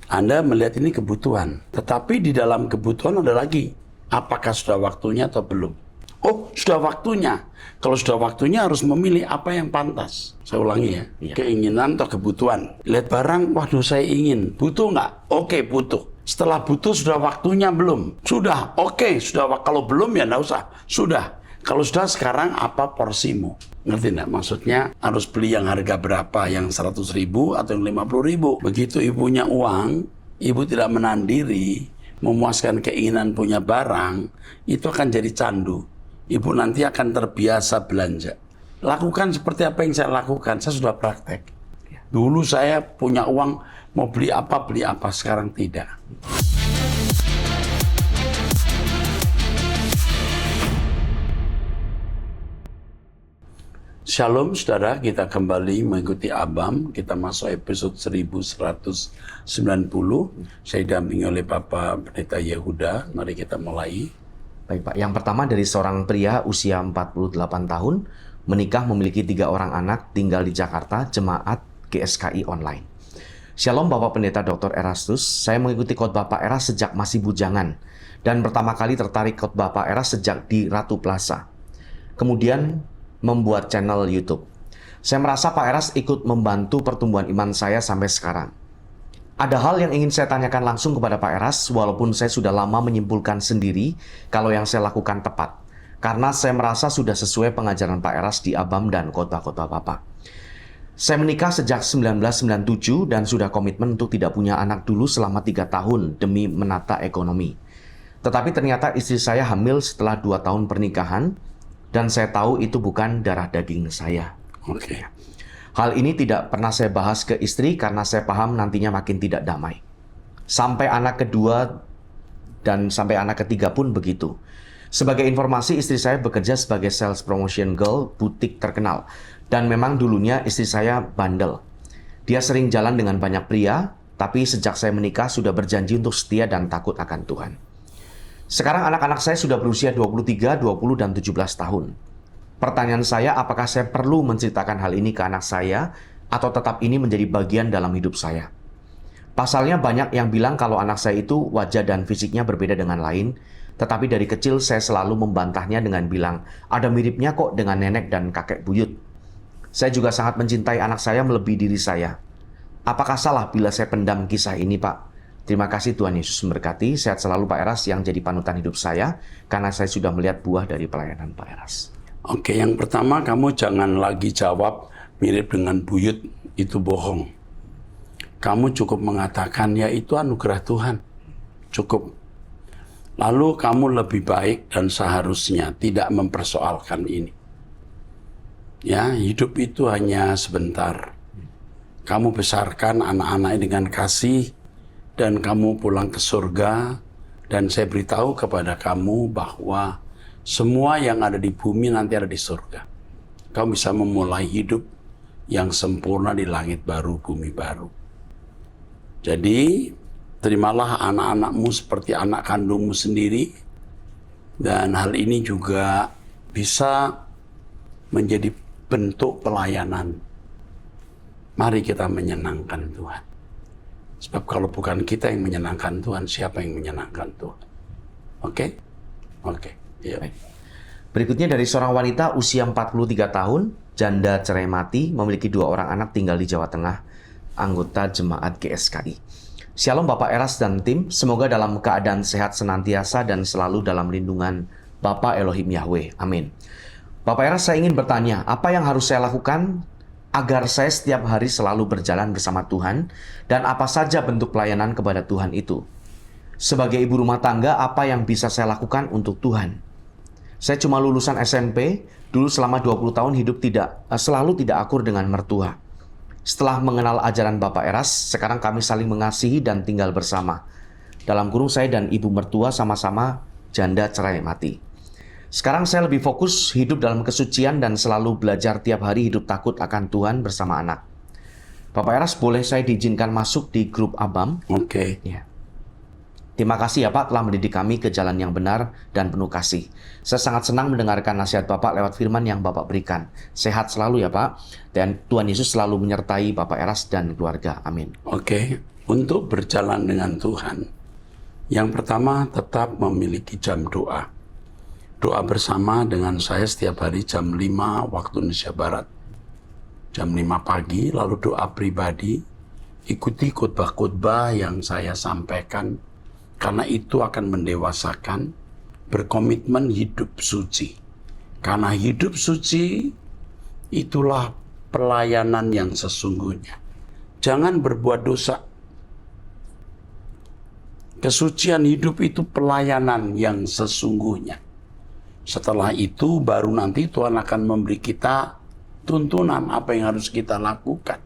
Anda melihat ini kebutuhan. Tetapi di dalam kebutuhan ada lagi. Apakah sudah waktunya atau belum? Oh, sudah waktunya. Kalau sudah waktunya harus memilih apa yang pantas. Saya ulangi ya. Keinginan atau kebutuhan. Lihat barang, waduh saya ingin. Butuh nggak? Oke, butuh. Setelah butuh, sudah waktunya belum? Sudah. Oke, sudah. Kalau belum ya nggak usah. Sudah. Kalau sudah, sekarang apa porsimu? Ngerti nggak? Maksudnya harus beli yang harga berapa? Yang 100.000 atau yang 50.000? Begitu ibunya uang, ibu tidak menahan diri, memuaskan keinginan punya barang, itu akan jadi candu. Ibu nanti akan terbiasa belanja. Lakukan seperti apa yang saya lakukan. Saya sudah praktek. Dulu saya punya uang, mau beli apa, sekarang tidak. Shalom saudara, kita kembali mengikuti Abam. Kita masuk episode 1190. Saya didampingi oleh Bapak Pendeta Yehuda. Mari kita mulai. Baik Pak, yang pertama dari seorang pria usia 48 tahun, menikah memiliki 3 orang anak, tinggal di Jakarta, jemaat GSKI online. Shalom Bapak Pendeta Dr. Erastus, saya mengikuti khotbah Pak Eras sejak masih bujangan, dan pertama kali tertarik khotbah Pak Eras sejak di Ratu Plaza. Kemudian membuat channel YouTube. Saya merasa Pak Eras ikut membantu pertumbuhan iman saya sampai sekarang. Ada hal yang ingin saya tanyakan langsung kepada Pak Eras, walaupun saya sudah lama menyimpulkan sendiri kalau yang saya lakukan tepat. Karena saya merasa sudah sesuai pengajaran Pak Eras di Abam dan khotbah-khotbah Bapak. Saya menikah sejak 1997 dan sudah komitmen untuk tidak punya anak dulu selama 3 tahun demi menata ekonomi. Tetapi ternyata istri saya hamil setelah 2 tahun pernikahan, dan saya tahu itu bukan darah daging saya. Oke. Hal ini tidak pernah saya bahas ke istri karena saya paham nantinya makin tidak damai. Sampai anak kedua dan sampai anak ketiga pun begitu. Sebagai informasi, istri saya bekerja sebagai sales promotion girl butik terkenal. Dan memang dulunya istri saya bandel. Dia sering jalan dengan banyak pria, tapi sejak saya menikah sudah berjanji untuk setia dan takut akan Tuhan. Sekarang anak-anak saya sudah berusia 23, 20, dan 17 tahun. Pertanyaan saya, apakah saya perlu menceritakan hal ini ke anak saya, atau tetap ini menjadi bagian dalam hidup saya? Pasalnya banyak yang bilang kalau anak saya itu wajah dan fisiknya berbeda dengan lain, tetapi dari kecil saya selalu membantahnya dengan bilang, ada miripnya kok dengan nenek dan kakek buyut. Saya juga sangat mencintai anak saya melebihi diri saya. Apakah salah bila saya pendam kisah ini, Pak? Terima kasih, Tuhan Yesus memberkati. Sehat selalu Pak Eras yang jadi panutan hidup saya, karena saya sudah melihat buah dari pelayanan Pak Eras. Oke, yang pertama kamu jangan lagi jawab mirip dengan buyut, itu bohong. Kamu cukup mengatakan ya itu anugerah Tuhan. Cukup. Lalu kamu lebih baik dan seharusnya tidak mempersoalkan ini. Ya, hidup itu hanya sebentar. Kamu besarkan anak-anak dengan kasih dan kamu pulang ke surga, dan saya beritahu kepada kamu bahwa semua yang ada di bumi nanti ada di surga. Kamu bisa memulai hidup yang sempurna di langit baru, bumi baru. Jadi, terimalah anak-anakmu seperti anak kandungmu sendiri. Dan hal ini juga bisa menjadi bentuk pelayanan. Mari kita menyenangkan Tuhan. Sebab kalau bukan kita yang menyenangkan Tuhan, siapa yang menyenangkan Tuhan? Oke? Oke. Ya. Berikutnya dari seorang wanita usia 43 tahun, janda cerai mati, memiliki 2 orang anak tinggal di Jawa Tengah, anggota jemaat GSKI. Shalom Bapak Eras dan tim, semoga dalam keadaan sehat senantiasa dan selalu dalam lindungan Bapa Elohim Yahweh. Amin. Bapak Eras, saya ingin bertanya, apa yang harus saya lakukan agar saya setiap hari selalu berjalan bersama Tuhan, dan apa saja bentuk pelayanan kepada Tuhan itu? Sebagai ibu rumah tangga, apa yang bisa saya lakukan untuk Tuhan? Saya cuma lulusan SMP, dulu selama 20 tahun hidup selalu tidak akur dengan mertua. Setelah mengenal ajaran Bapak Eras, sekarang kami saling mengasihi dan tinggal bersama. Dalam kurung saya dan ibu mertua sama-sama janda cerai mati. Sekarang saya lebih fokus hidup dalam kesucian dan selalu belajar tiap hari hidup takut akan Tuhan bersama anak. Bapak Eras, boleh saya diizinkan masuk di grup Abam? Oke. Ya. Terima kasih ya Pak telah mendidik kami ke jalan yang benar dan penuh kasih. Saya sangat senang mendengarkan nasihat Bapak lewat firman yang Bapak berikan. Sehat selalu ya Pak. Dan Tuhan Yesus selalu menyertai Bapak Eras dan keluarga. Amin. Oke. untuk berjalan dengan Tuhan, yang pertama tetap memiliki jam doa. Doa bersama dengan saya setiap hari jam 5 waktu Indonesia Barat. Jam 5 pagi, lalu doa pribadi, ikuti khotbah-khotbah yang saya sampaikan, karena itu akan mendewasakan, berkomitmen hidup suci. Karena hidup suci, itulah pelayanan yang sesungguhnya. Jangan berbuat dosa. Kesucian hidup itu pelayanan yang sesungguhnya. Setelah itu baru nanti Tuhan akan memberi kita tuntunan apa yang harus kita lakukan.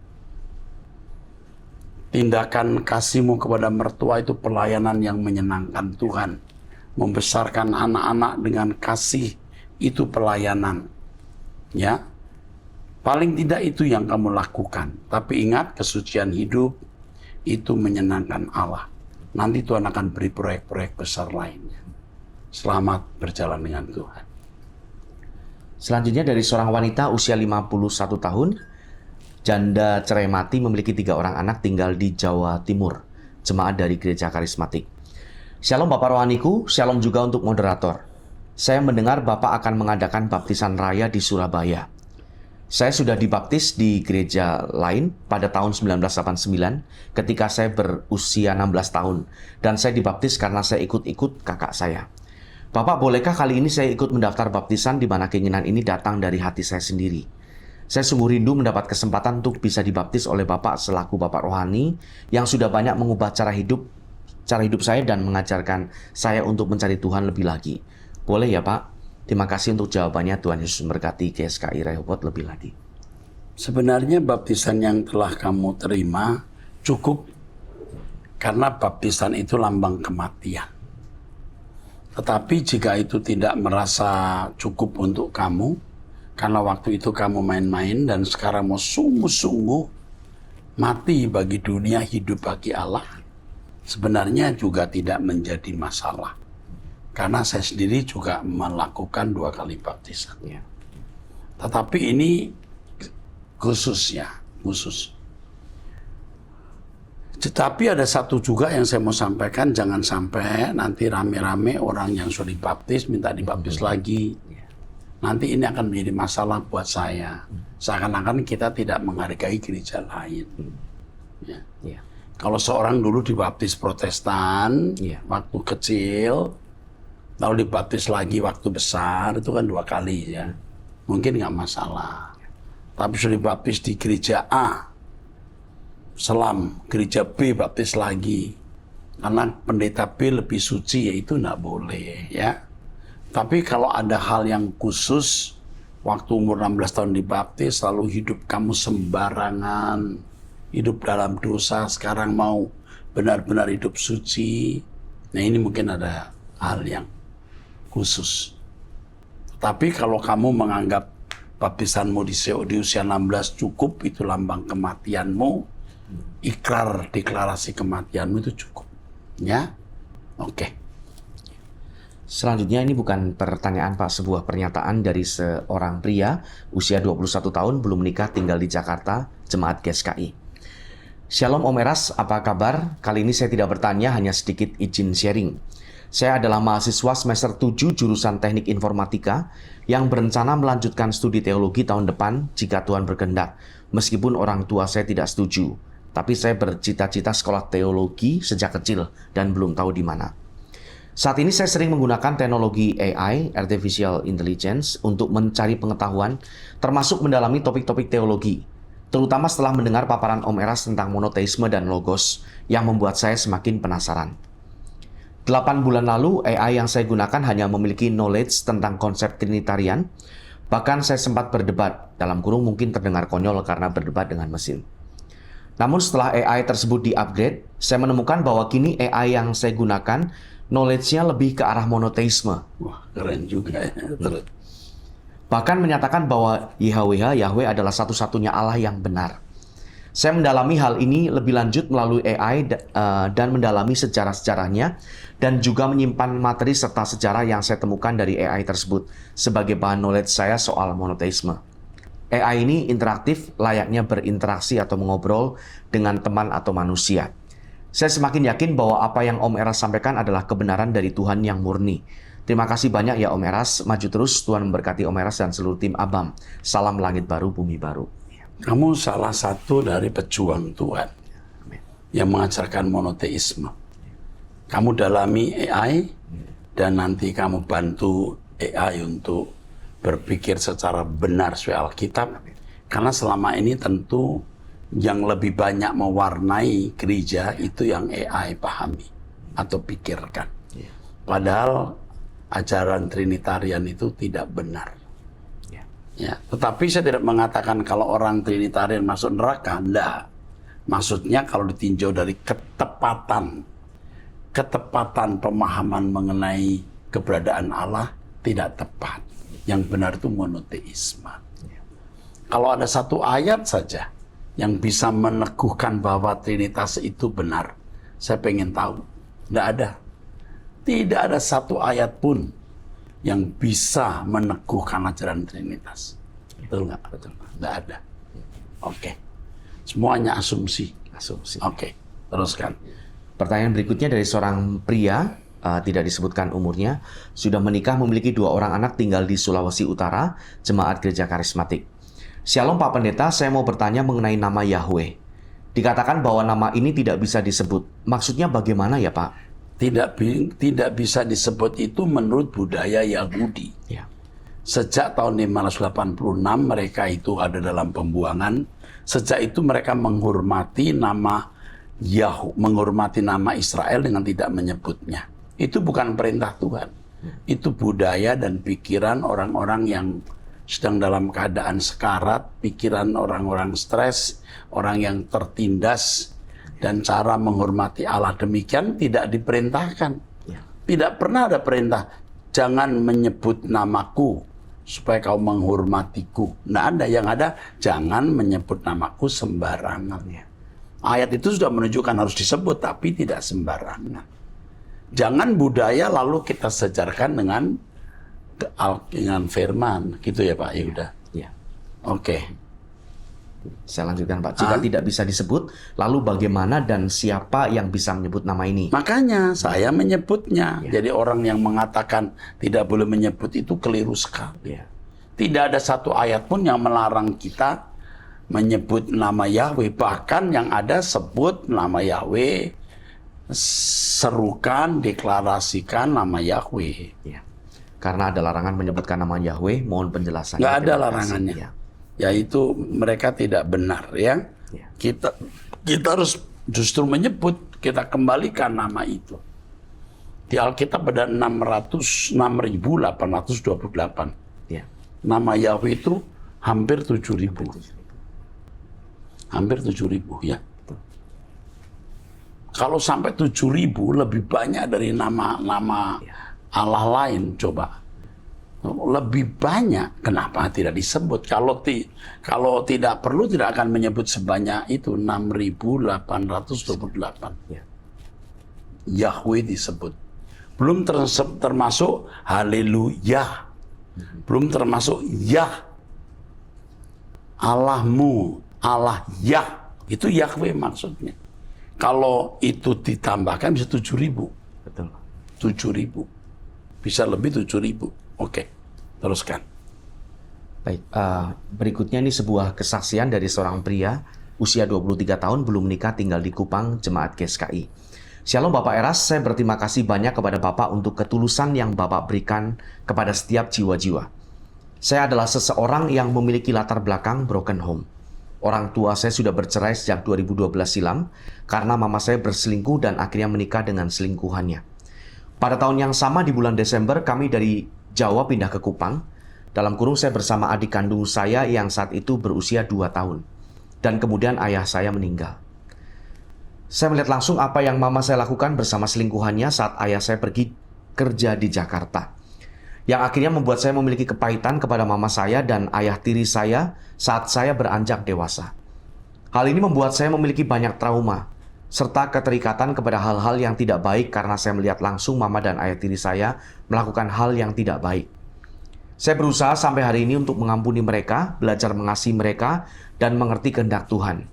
Tindakan kasihmu kepada mertua itu pelayanan yang menyenangkan Tuhan. Membesarkan anak-anak dengan kasih itu pelayanan. Ya. Paling tidak itu yang kamu lakukan. Tapi ingat, kesucian hidup itu menyenangkan Allah. Nanti Tuhan akan beri proyek-proyek besar lainnya. Selamat berjalan dengan Tuhan. Selanjutnya dari seorang wanita usia 51 tahun, janda cerai mati, memiliki 3 orang anak, tinggal di Jawa Timur, jemaat dari gereja karismatik. Shalom Bapak Rohaniku, shalom juga untuk moderator. Saya mendengar Bapak akan mengadakan baptisan raya di Surabaya. Saya sudah dibaptis di gereja lain pada tahun 1989 ketika saya berusia 16 tahun. Dan saya dibaptis karena saya ikut-ikut kakak saya. Bapak, bolehkah kali ini saya ikut mendaftar baptisan di mana keinginan ini datang dari hati saya sendiri? Saya sungguh rindu mendapat kesempatan untuk bisa dibaptis oleh Bapak selaku Bapak rohani yang sudah banyak mengubah cara hidup saya dan mengajarkan saya untuk mencari Tuhan lebih lagi. Boleh ya Pak? Terima kasih untuk jawabannya. Tuhan Yesus memberkati GSKI Rehoboth lebih lagi. Sebenarnya baptisan yang telah kamu terima cukup, karena baptisan itu lambang kematian. Tetapi jika itu tidak merasa cukup untuk kamu, karena waktu itu kamu main-main dan sekarang mau sungguh-sungguh mati bagi dunia, hidup bagi Allah, sebenarnya juga tidak menjadi masalah. Karena saya sendiri juga melakukan 2 kali baptisan. Ya. Tetapi ini khusus. Tetapi ada satu juga yang saya mau sampaikan, jangan sampai nanti rame-rame orang yang sudah dibaptis minta dibaptis lagi. Nanti ini akan menjadi masalah buat saya. Seakan-akan kita tidak menghargai gereja lain. Ya. Ya. Kalau seorang dulu dibaptis Protestan, waktu kecil, lalu dibaptis lagi waktu besar, itu kan 2 kali ya. Mungkin nggak masalah. Tapi sudah dibaptis di gereja A, selam, gereja B baptis lagi. Karena pendeta B lebih suci, ya itu nggak boleh ya. Tapi kalau ada hal yang khusus, waktu umur 16 tahun dibaptis, lalu hidup kamu sembarangan, hidup dalam dosa, sekarang mau benar-benar hidup suci, nah ini mungkin ada hal yang khusus. Tapi kalau kamu menganggap baptisanmu di usia 16 cukup, itu lambang kematianmu, ikrar deklarasi kematianmu itu cukup. Ya, oke. Selanjutnya ini bukan pertanyaan Pak, sebuah pernyataan dari seorang pria usia 21 tahun, belum menikah, tinggal di Jakarta, jemaat GSKI. Shalom Om Eras, apa kabar? Kali ini saya tidak bertanya, hanya sedikit izin sharing. Saya adalah mahasiswa semester 7 jurusan Teknik Informatika yang berencana melanjutkan studi teologi tahun depan jika Tuhan berkehendak. Meskipun orang tua saya tidak setuju, tapi saya bercita-cita sekolah teologi sejak kecil dan belum tahu di mana. Saat ini saya sering menggunakan teknologi AI, Artificial Intelligence, untuk mencari pengetahuan, termasuk mendalami topik-topik teologi, terutama setelah mendengar paparan Om Eras tentang monoteisme dan logos yang membuat saya semakin penasaran. 8 bulan lalu, AI yang saya gunakan hanya memiliki knowledge tentang konsep Trinitarian. Bahkan saya sempat berdebat, dalam kurung mungkin terdengar konyol karena berdebat dengan mesin. Namun setelah AI tersebut di-upgrade, saya menemukan bahwa kini AI yang saya gunakan, knowledge-nya lebih ke arah monoteisme. Wah, keren juga ya. Bahkan menyatakan bahwa Yahweh adalah satu-satunya Allah yang benar. Saya mendalami hal ini lebih lanjut melalui AI dan mendalami sejarah-sejarahnya dan juga menyimpan materi serta sejarah yang saya temukan dari AI tersebut sebagai bahan knowledge saya soal monoteisme. AI ini interaktif, layaknya berinteraksi atau mengobrol dengan teman atau manusia. Saya semakin yakin bahwa apa yang Om Eras sampaikan adalah kebenaran dari Tuhan yang murni. Terima kasih banyak ya Om Eras. Maju terus, Tuhan memberkati Om Eras dan seluruh tim ABAM. Salam langit baru, bumi baru. Kamu salah satu dari pejuang Tuhan yang mengajarkan monoteisme. Kamu dalami AI dan nanti kamu bantu AI untuk berpikir secara benar soal Alkitab. Karena selama ini tentu yang lebih banyak mewarnai gereja itu yang AI pahami atau pikirkan. Padahal ajaran Trinitarian itu tidak benar. Ya, tetapi saya tidak mengatakan kalau orang Trinitarian masuk neraka, enggak. Maksudnya kalau ditinjau dari ketepatan pemahaman mengenai keberadaan Allah tidak tepat. Yang benar itu monoteisme. Kalau ada satu ayat saja yang bisa meneguhkan bahwa Trinitas itu benar, saya pengen tahu. Tidak ada. Tidak ada satu ayat pun yang bisa meneguhkan ajaran Trinitas. Betul nggak? Betul. Tidak ada. Oke. Semuanya asumsi. Oke. Teruskan. Pertanyaan berikutnya dari seorang pria, tidak disebutkan umurnya, sudah menikah, memiliki 2 orang anak, tinggal di Sulawesi Utara, jemaat gereja karismatik. Shalom Pak Pendeta, saya mau bertanya mengenai nama Yahweh. Dikatakan bahwa nama ini tidak bisa disebut. Maksudnya bagaimana ya Pak? Tidak bisa disebut itu menurut budaya Yahudi. Ya. Sejak tahun 586 mereka itu ada dalam pembuangan. Sejak itu mereka menghormati nama menghormati nama Israel dengan tidak menyebutnya. Itu bukan perintah Tuhan. Itu budaya dan pikiran orang-orang yang sedang dalam keadaan sekarat, pikiran orang-orang stres, orang yang tertindas, dan cara menghormati Allah demikian tidak diperintahkan. Tidak pernah ada perintah, jangan menyebut namaku supaya kau menghormatiku. Nggak ada, yang ada jangan menyebut namaku sembarangan. Ayat itu sudah menunjukkan harus disebut, tapi tidak sembarangan. Jangan budaya lalu kita sejarkan dengan firman, gitu ya Pak Yehuda. Ya. Oke. Saya lanjutkan Pak. Jika tidak bisa disebut, lalu bagaimana dan siapa yang bisa menyebut nama ini? Makanya saya menyebutnya. Jadi orang yang mengatakan tidak boleh menyebut itu keliru sekali. Tidak ada satu ayat pun yang melarang kita menyebut nama Yahweh. Bahkan yang ada sebut nama Yahweh, serukan, deklarasikan nama Yahweh. Karena ada larangan menyebutkan nama Yahweh, mohon penjelasannya. Nggak ada larangannya. Yaitu mereka tidak benar ya. Kita harus justru menyebut, kita kembalikan nama itu. Di Alkitab ada 6.828. Nama Yahweh itu hampir 7.000. Hampir 7.000 ya. Kalau sampai 7.000 lebih banyak dari nama-nama Allah lain, coba. Lebih banyak, kenapa tidak disebut? Kalau tidak perlu, tidak akan menyebut sebanyak itu, 6.828. Yahweh disebut. Belum termasuk haleluya. Belum termasuk Yah. Allahmu, Allah Yah. Itu Yahweh maksudnya. Kalau itu ditambahkan bisa 7.000. Betul. 7.000. Bisa lebih 7.000. Oke, teruskan. Baik, berikutnya ini sebuah kesaksian dari seorang pria usia 23 tahun, belum menikah, tinggal di Kupang, jemaat GSKI. Shalom Bapak Eras, saya berterima kasih banyak kepada Bapak untuk ketulusan yang Bapak berikan kepada setiap jiwa-jiwa. Saya adalah seseorang yang memiliki latar belakang broken home. Orang tua saya sudah bercerai sejak 2012 silam karena mama saya berselingkuh dan akhirnya menikah dengan selingkuhannya. Pada tahun yang sama di bulan Desember kami dari Jawa pindah ke Kupang. Dalam kurung saya bersama adik kandung saya yang saat itu berusia 2 tahun. Dan kemudian ayah saya meninggal. Saya melihat langsung apa yang mama saya lakukan bersama selingkuhannya saat ayah saya pergi kerja di Jakarta. Yang akhirnya membuat saya memiliki kepahitan kepada mama saya dan ayah tiri saya saat saya beranjak dewasa. Hal ini membuat saya memiliki banyak trauma, serta keterikatan kepada hal-hal yang tidak baik karena saya melihat langsung mama dan ayah tiri saya melakukan hal yang tidak baik. Saya berusaha sampai hari ini untuk mengampuni mereka, belajar mengasihi mereka, dan mengerti kehendak Tuhan.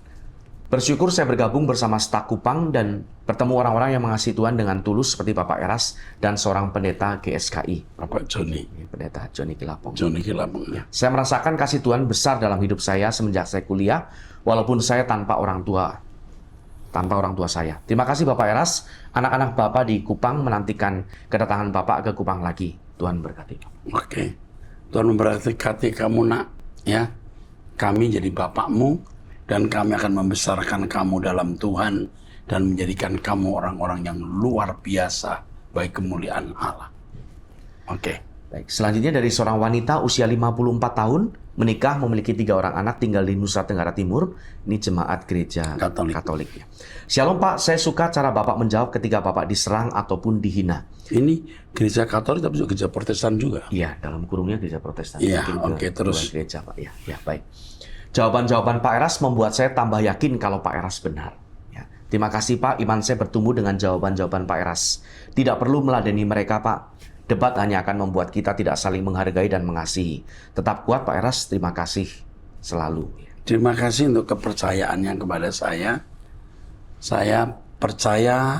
Bersyukur saya bergabung bersama staf Kupang dan bertemu orang-orang yang mengasihi Tuhan dengan tulus seperti Bapak Eras dan seorang pendeta GSKI. Bapak Joni. Pendeta Joni Kilapong. Joni Kilapong. Ya. Saya merasakan kasih Tuhan besar dalam hidup saya semenjak saya kuliah, walaupun saya tanpa orang tua saya. Terima kasih Bapak Eras. Anak-anak Bapak di Kupang menantikan kedatangan Bapak ke Kupang lagi. Tuhan berkati. Oke. Tuhan memberkati kamu nak. Ya. Kami jadi bapakmu. Dan kami akan membesarkan kamu dalam Tuhan dan menjadikan kamu orang-orang yang luar biasa bagi kemuliaan Allah. Oke. Baik, selanjutnya dari seorang wanita usia 54 tahun, menikah, memiliki 3 orang anak, tinggal di Nusa Tenggara Timur. Ini jemaat gereja Katolik. Ya. Shalom Pak, saya suka cara Bapak menjawab ketika Bapak diserang ataupun dihina. Ini gereja Katolik tapi juga gereja Protestan juga. Iya, dalam kurungnya gereja Protestan. Iya, oke, terus. Gereja Pak, ya, baik. Jawaban-jawaban Pak Eras membuat saya tambah yakin kalau Pak Eras benar. Ya. Terima kasih Pak, iman saya bertumbuh dengan jawaban-jawaban Pak Eras. Tidak perlu meladeni mereka Pak. Debat hanya akan membuat kita tidak saling menghargai dan mengasihi. Tetap kuat Pak Eras, terima kasih selalu. Terima kasih untuk kepercayaannya kepada saya. Saya percaya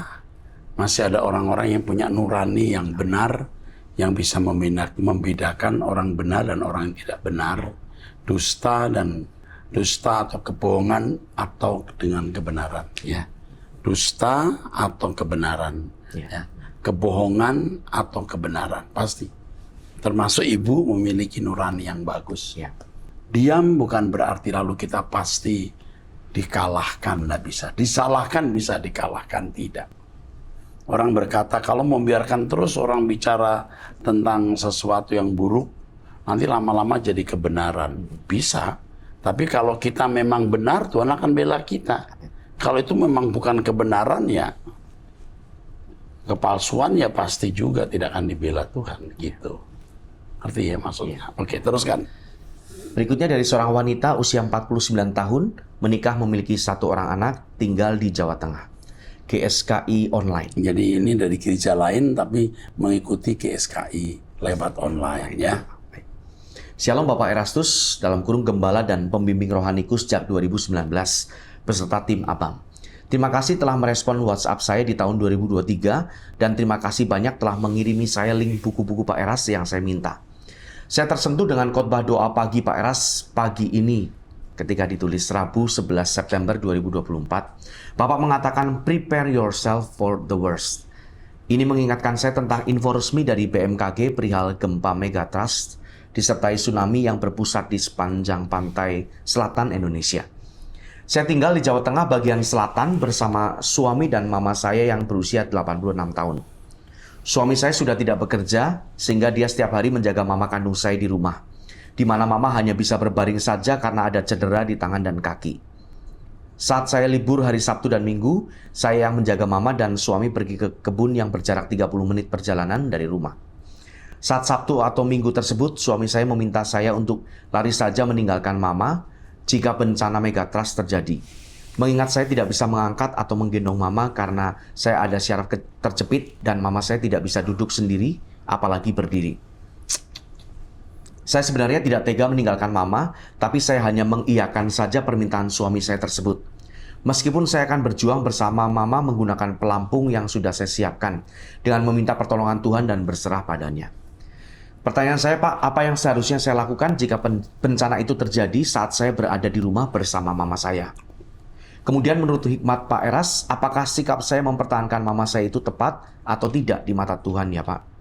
masih ada orang-orang yang punya nurani yang benar, yang bisa membedakan orang benar dan orang yang tidak benar, dusta atau kebohongan atau dengan kebenaran, ya. Dusta atau kebenaran, ya. Kebohongan atau kebenaran, pasti. Termasuk ibu memiliki nurani yang bagus. Ya. Diam bukan berarti lalu kita pasti dikalahkan, tidak bisa. Disalahkan bisa, dikalahkan tidak. Orang berkata kalau membiarkan terus orang bicara tentang sesuatu yang buruk, nanti lama-lama jadi kebenaran. Bisa. Tapi kalau kita memang benar, Tuhan akan bela kita. Kalau itu memang bukan kebenaran, ya kepalsuan, ya pasti juga tidak akan dibela Tuhan. Gitu. Artinya maksudnya. Oke, teruskan. Berikutnya dari seorang wanita usia 49 tahun, menikah, memiliki 1 orang anak, tinggal di Jawa Tengah. GSKI online. Jadi ini dari gereja lain tapi mengikuti GSKI lewat online, ya. Shalom Bapak Erastus, dalam kurung gembala dan pembimbing rohaniku sejak 2019 beserta tim Abang. Terima kasih telah merespon WhatsApp saya di tahun 2023 dan terima kasih banyak telah mengirimi saya link buku-buku Pak Eras yang saya minta. Saya tersentuh dengan khotbah doa pagi Pak Eras pagi ini ketika ditulis Rabu 11 September 2024. Bapak mengatakan prepare yourself for the worst. Ini mengingatkan saya tentang info resmi dari BMKG perihal gempa megatrust disertai tsunami yang berpusat di sepanjang pantai selatan Indonesia. Saya tinggal di Jawa Tengah bagian selatan bersama suami dan mama saya yang berusia 86 tahun. Suami saya sudah tidak bekerja sehingga dia setiap hari menjaga mama kandung saya di rumah, di mana mama hanya bisa berbaring saja karena ada cedera di tangan dan kaki. Saat saya libur hari Sabtu dan Minggu, saya yang menjaga mama dan suami pergi ke kebun yang berjarak 30 menit perjalanan dari rumah. Saat Sabtu atau Minggu tersebut, suami saya meminta saya untuk lari saja meninggalkan mama jika bencana megatrust terjadi. Mengingat saya tidak bisa mengangkat atau menggendong mama karena saya ada syaraf terjepit dan mama saya tidak bisa duduk sendiri, apalagi berdiri. Saya sebenarnya tidak tega meninggalkan mama, tapi saya hanya mengiyakan saja permintaan suami saya tersebut. Meskipun saya akan berjuang bersama mama menggunakan pelampung yang sudah saya siapkan dengan meminta pertolongan Tuhan dan berserah padanya. Pertanyaan saya, Pak, apa yang seharusnya saya lakukan jika bencana itu terjadi saat saya berada di rumah bersama mama saya? Kemudian menurut hikmat Pak Eras, apakah sikap saya mempertahankan mama saya itu tepat atau tidak di mata Tuhan ya Pak?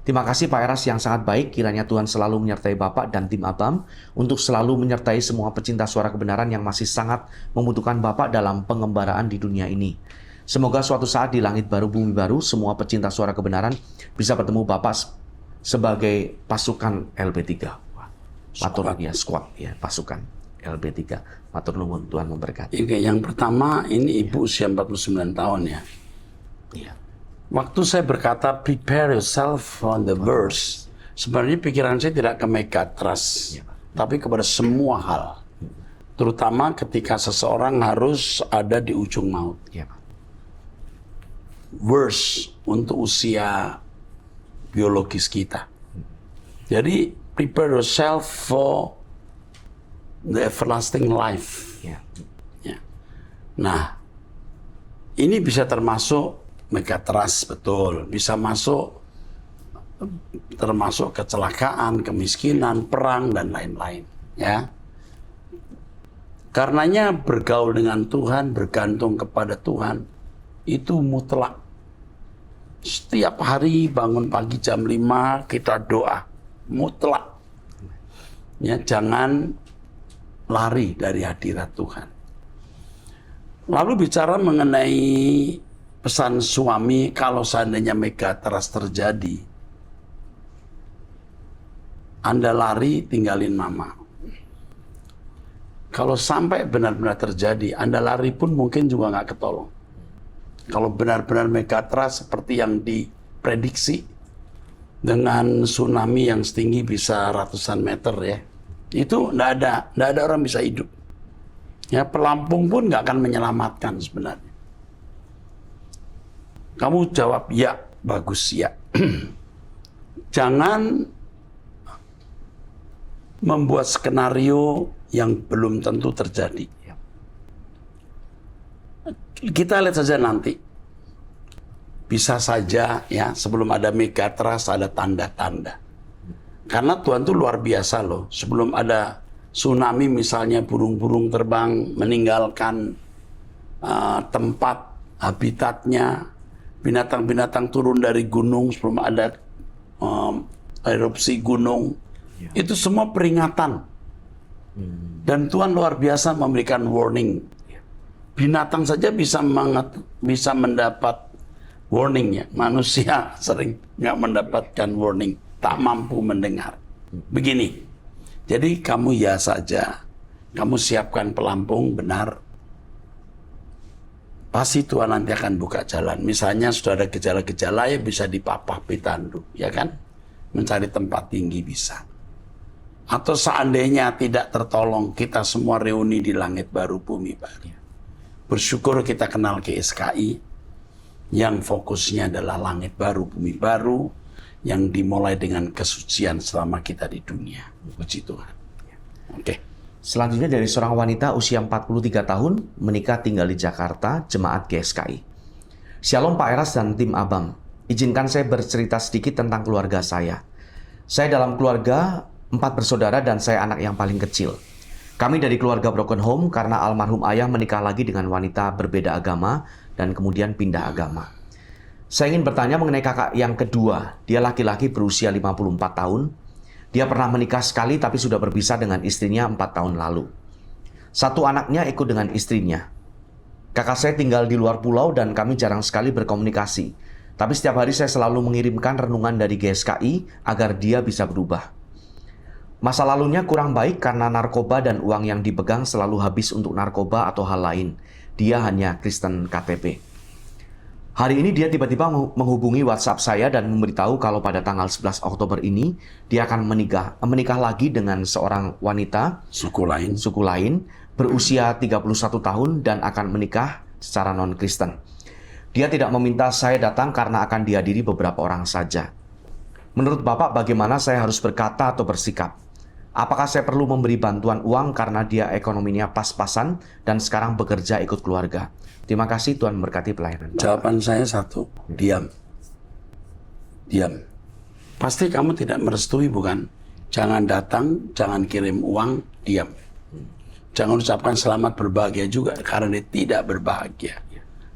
Terima kasih Pak Eras yang sangat baik, kiranya Tuhan selalu menyertai Bapak dan tim Abam untuk selalu menyertai semua pecinta suara kebenaran yang masih sangat membutuhkan Bapak dalam pengembaraan di dunia ini. Semoga suatu saat di langit baru bumi baru, semua pecinta suara kebenaran bisa bertemu Bapak sebagai pasukan LB3. Matur ya, squad ya, pasukan LB3. Matur nuwun, Tuhan memberkati. Yang pertama, ini ibu usia 49 tahun ya. Iya. Waktu saya berkata prepare yourself for the worst, sebenarnya pikiran saya tidak ke megatrust, tapi kepada semua hal. Terutama ketika seseorang harus ada di ujung maut. Iya, Pak. Worst untuk usia biologis kita. Jadi prepare yourself for the everlasting life. Ya. Ya. Nah, ini bisa termasuk megatrust, betul. Bisa termasuk kecelakaan, kemiskinan, perang, dan lain-lain. Ya. Karenanya bergaul dengan Tuhan, bergantung kepada Tuhan, itu mutlak. Setiap hari bangun pagi jam 5 kita doa, mutlak. Ya, jangan lari dari hadirat Tuhan. Lalu bicara mengenai pesan suami, kalau seandainya megatrust terjadi, Anda lari, tinggalin mama. Kalau sampai benar-benar terjadi, Anda lari pun mungkin juga nggak ketolong. Kalau benar-benar megatrust seperti yang diprediksi, dengan tsunami yang setinggi bisa ratusan meter ya, itu nggak ada orang bisa hidup. Ya, pelampung pun nggak akan menyelamatkan sebenarnya. Kamu jawab ya, bagus ya. Jangan membuat skenario yang belum tentu terjadi. Kita lihat saja nanti. Bisa saja ya, sebelum ada megatrust ada tanda-tanda. Karena Tuhan itu luar biasa loh. Sebelum ada tsunami misalnya, burung-burung terbang meninggalkan tempat habitatnya, binatang-binatang turun dari gunung sebelum ada erupsi gunung. Itu semua peringatan. Dan Tuhan luar biasa memberikan warning. Binatang saja bisa mendapat warning ya. Manusia sering nggak mendapatkan warning, tak mampu mendengar. Begini, jadi kamu ya saja, kamu siapkan pelampung benar. Pasti Tuhan nanti akan buka jalan. Misalnya sudah ada gejala-gejala ya bisa dipapah pitandu, ya kan? Mencari tempat tinggi bisa. Atau seandainya tidak tertolong, kita semua reuni di langit baru, bumi baru. Bersyukur kita kenal GSKI, yang fokusnya adalah langit baru, bumi baru, yang dimulai dengan kesucian selama kita di dunia. Puji Tuhan. Oke. Selanjutnya dari seorang wanita usia 43 tahun, menikah tinggal di Jakarta, jemaat GSKI. Shalom Pak Eras dan tim Abang. Izinkan saya bercerita sedikit tentang keluarga saya. Saya dalam keluarga 4 bersaudara dan saya anak yang paling kecil. Kami dari keluarga broken home karena almarhum ayah menikah lagi dengan wanita berbeda agama dan kemudian pindah agama. Saya ingin bertanya mengenai kakak yang kedua. Dia laki-laki berusia 54 tahun. Dia pernah menikah sekali tapi sudah berpisah dengan istrinya 4 tahun lalu. Satu anaknya ikut dengan istrinya. Kakak saya tinggal di luar pulau dan kami jarang sekali berkomunikasi. Tapi setiap hari saya selalu mengirimkan renungan dari GSKI agar dia bisa berubah. Masa lalunya kurang baik karena narkoba dan uang yang dipegang selalu habis untuk narkoba atau hal lain. Dia hanya Kristen KTP. Hari ini dia tiba-tiba menghubungi WhatsApp saya dan memberitahu kalau pada tanggal 11 Oktober ini dia akan menikah lagi dengan seorang wanita suku lain berusia 31 tahun dan akan menikah secara non-Kristen. Dia tidak meminta saya datang karena akan dihadiri beberapa orang saja. Menurut Bapak bagaimana saya harus berkata atau bersikap? Apakah saya perlu memberi bantuan uang karena dia ekonominya pas-pasan dan sekarang bekerja ikut keluarga? Terima kasih, Tuhan memberkati pelayanan Bapak. Jawaban saya satu, diam. Diam. Pasti kamu tidak merestui, bukan? Jangan datang, jangan kirim uang, diam. Jangan ucapkan selamat berbahagia juga, karena dia tidak berbahagia.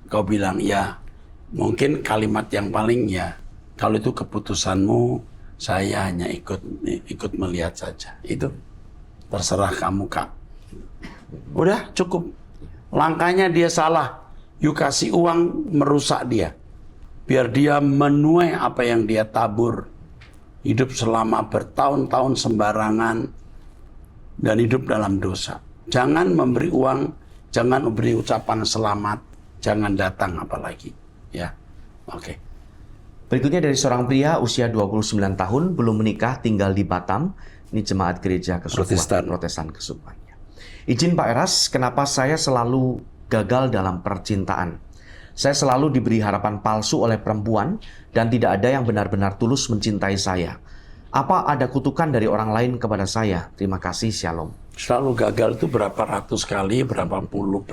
Kau bilang, ya, mungkin kalimat yang paling ya, kalau itu keputusanmu, saya hanya ikut melihat saja. Itu terserah kamu, Kak. Udah cukup. Langkahnya dia salah. You kasih uang merusak dia. Biar dia menuai apa yang dia tabur. Hidup selama bertahun-tahun sembarangan dan hidup dalam dosa. Jangan memberi uang, jangan memberi ucapan selamat, jangan datang apalagi. Ya. Oke. Berikutnya dari seorang pria usia 29 tahun, belum menikah, tinggal di Batam. Ini jemaat gereja Protestan Kesukuan. Izin Pak Eras, kenapa saya selalu gagal dalam percintaan? Saya selalu diberi harapan palsu oleh perempuan dan tidak ada yang benar-benar tulus mencintai saya. Apa ada kutukan dari orang lain kepada saya? Terima kasih, Shalom. Selalu gagal itu berapa ratus kali, berapa puluh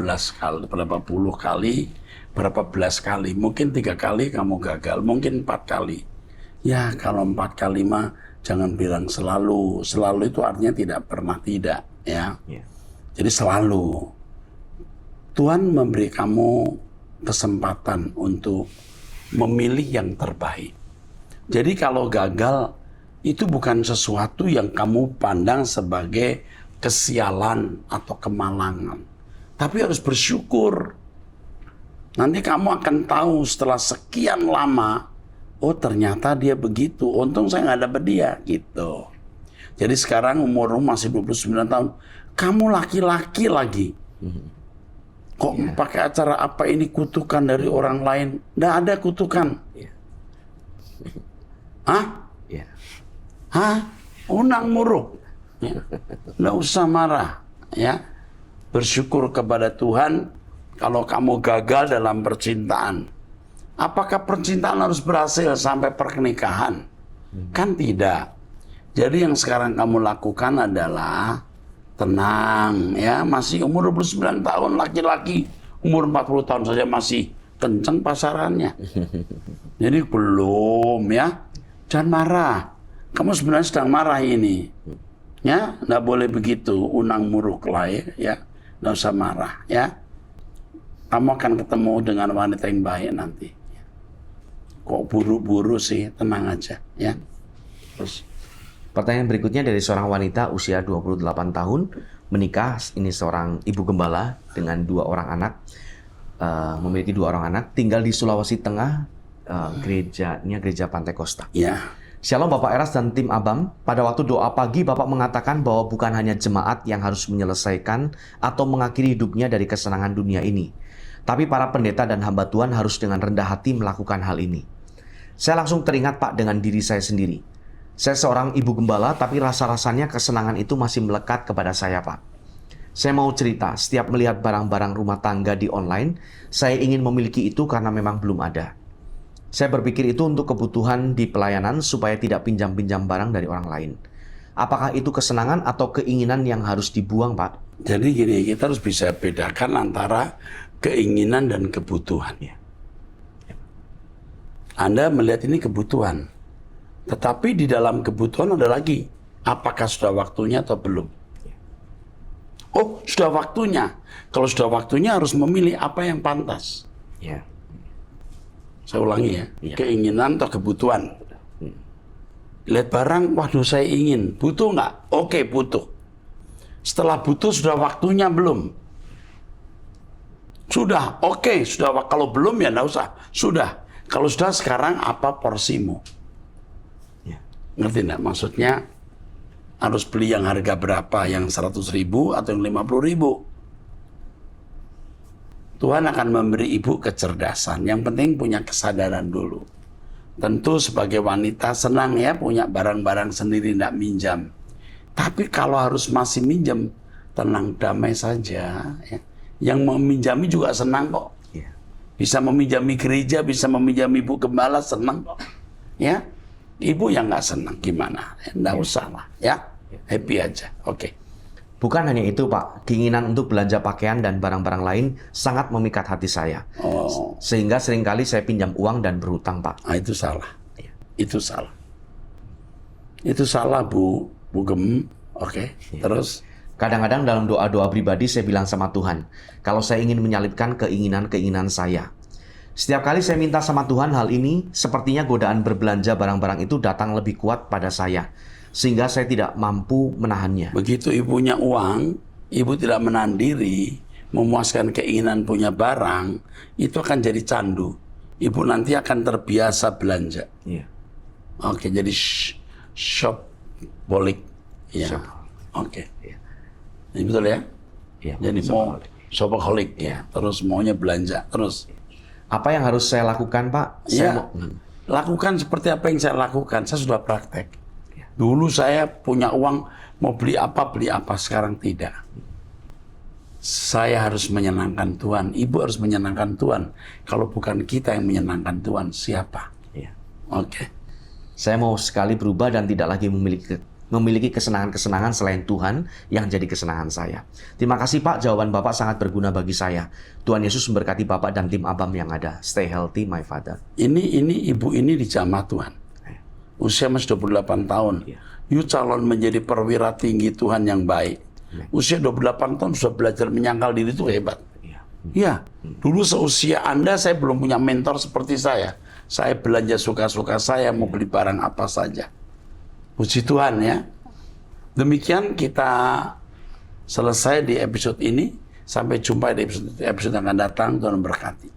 kali, berapa belas kali. Mungkin 3 kali kamu gagal, mungkin 4 kali. Ya kalau 4 kali mah jangan bilang selalu. Selalu itu artinya tidak pernah tidak, ya. Jadi selalu. Tuhan memberi kamu kesempatan untuk memilih yang terbaik. Jadi kalau gagal, itu bukan sesuatu yang kamu pandang sebagai kesialan atau kemalangan. Tapi harus bersyukur. Nanti kamu akan tahu setelah sekian lama, oh ternyata dia begitu, untung saya nggak dapet dia, gitu. Jadi sekarang umur masih 29 tahun, kamu laki-laki lagi. Kok pakai acara apa ini kutukan dari orang lain? Nggak ada kutukan. Hah? Hah? Unang muruk. Ya. Nggak usah marah. Ya. Bersyukur kepada Tuhan kalau kamu gagal dalam percintaan. Apakah percintaan harus berhasil sampai pernikahan? Kan tidak. Jadi yang sekarang kamu lakukan adalah tenang, ya, masih umur 29 tahun laki-laki, umur 40 tahun saja masih kenceng pasarannya. Jadi belum, ya. Jangan marah. Kamu sebenarnya sedang marah ini. Ya, nggak boleh begitu, unang muruk lah, ya. Nggak usah marah, ya. Kamu akan ketemu dengan wanita yang baik nanti. Kok buru-buru sih, tenang aja, ya. Terus. Pertanyaan berikutnya dari seorang wanita usia 28 tahun, menikah, ini seorang ibu gembala dengan 2 orang anak, memiliki 2 orang anak, tinggal di Sulawesi Tengah, gerejanya gereja Pantai Kosta. Ya. Shalom Bapak Eras dan tim Abam, pada waktu doa pagi Bapak mengatakan bahwa bukan hanya jemaat yang harus menyelesaikan atau mengakhiri hidupnya dari kesenangan dunia ini, tapi para pendeta dan hamba Tuhan harus dengan rendah hati melakukan hal ini. Saya langsung teringat Pak dengan diri saya sendiri. Saya seorang ibu gembala, tapi rasa-rasanya kesenangan itu masih melekat kepada saya, Pak. Saya mau cerita, setiap melihat barang-barang rumah tangga di online, saya ingin memiliki itu karena memang belum ada. Saya berpikir itu untuk kebutuhan di pelayanan supaya tidak pinjam-pinjam barang dari orang lain. Apakah itu kesenangan atau keinginan yang harus dibuang, Pak? Jadi gini, kita harus bisa bedakan antara keinginan dan kebutuhan. Anda melihat ini kebutuhan. Tetapi di dalam kebutuhan ada lagi, apakah sudah waktunya atau belum? Oh, sudah waktunya. Kalau sudah waktunya harus memilih apa yang pantas. Ya. Saya ulangi ya, keinginan atau kebutuhan. Lihat barang, waduh saya ingin. Butuh nggak? Oke, butuh. Setelah butuh, sudah waktunya belum? Sudah, oke. Sudah. Kalau belum ya nggak usah. Sudah. Kalau sudah, sekarang apa porsimu? Ngerti nggak? Maksudnya harus beli yang harga berapa? Yang 100.000 atau yang 50.000? Tuhan akan memberi ibu kecerdasan. Yang penting punya kesadaran dulu. Tentu sebagai wanita senang ya punya barang-barang sendiri, tidak minjam. Tapi kalau harus masih minjam, tenang, damai saja. Ya. Yang meminjami juga senang kok. Bisa meminjami gereja, bisa meminjami ibu gembala, senang kok. Ya. Ibu yang nggak senang gimana? Nggak usah lah, ya. Happy aja. Oke. Bukan hanya itu, Pak. Keinginan untuk belanja pakaian dan barang-barang lain sangat memikat hati saya. Oh. Sehingga seringkali saya pinjam uang dan berhutang, Pak. Itu salah. Itu salah. Itu salah, Bu Gem. Oke. Terus? Kadang-kadang dalam doa-doa pribadi saya bilang sama Tuhan, kalau saya ingin menyalipkan keinginan-keinginan saya. Setiap kali saya minta sama Tuhan hal ini, sepertinya godaan berbelanja barang-barang itu datang lebih kuat pada saya. Sehingga saya tidak mampu menahannya. Begitu ibunya uang, ibu tidak menahan diri, memuaskan keinginan punya barang, itu akan jadi candu. Ibu nanti akan terbiasa belanja. Oke, jadi shopaholic. Ya. Oke. Ini betul ya? Jadi mau shopaholic ya. Terus maunya belanja terus. Apa yang harus saya lakukan, Pak? Lakukan seperti apa yang saya lakukan. Saya sudah praktek. Dulu saya punya uang, mau beli apa, sekarang tidak. Saya harus menyenangkan Tuhan, ibu harus menyenangkan Tuhan. Kalau bukan kita yang menyenangkan Tuhan, siapa? Oke. Saya mau sekali berubah dan tidak lagi memiliki memiliki kesenangan-kesenangan selain Tuhan yang jadi kesenangan saya. Terima kasih Pak, jawaban Bapak sangat berguna bagi saya. Tuhan Yesus memberkati Bapak dan tim Abam yang ada. Stay healthy, my father. Ini ibu ini dijamah Tuhan. Usia masih 28 tahun. You calon menjadi perwira tinggi Tuhan yang baik. Usia 28 tahun sudah belajar menyangkal diri itu hebat. Ya, dulu seusia Anda saya belum punya mentor seperti saya. Saya belanja suka-suka saya, mau beli barang apa saja. Puji Tuhan ya. Demikian kita selesai di episode ini. Sampai jumpa di episode yang akan datang. Tuhan memberkati.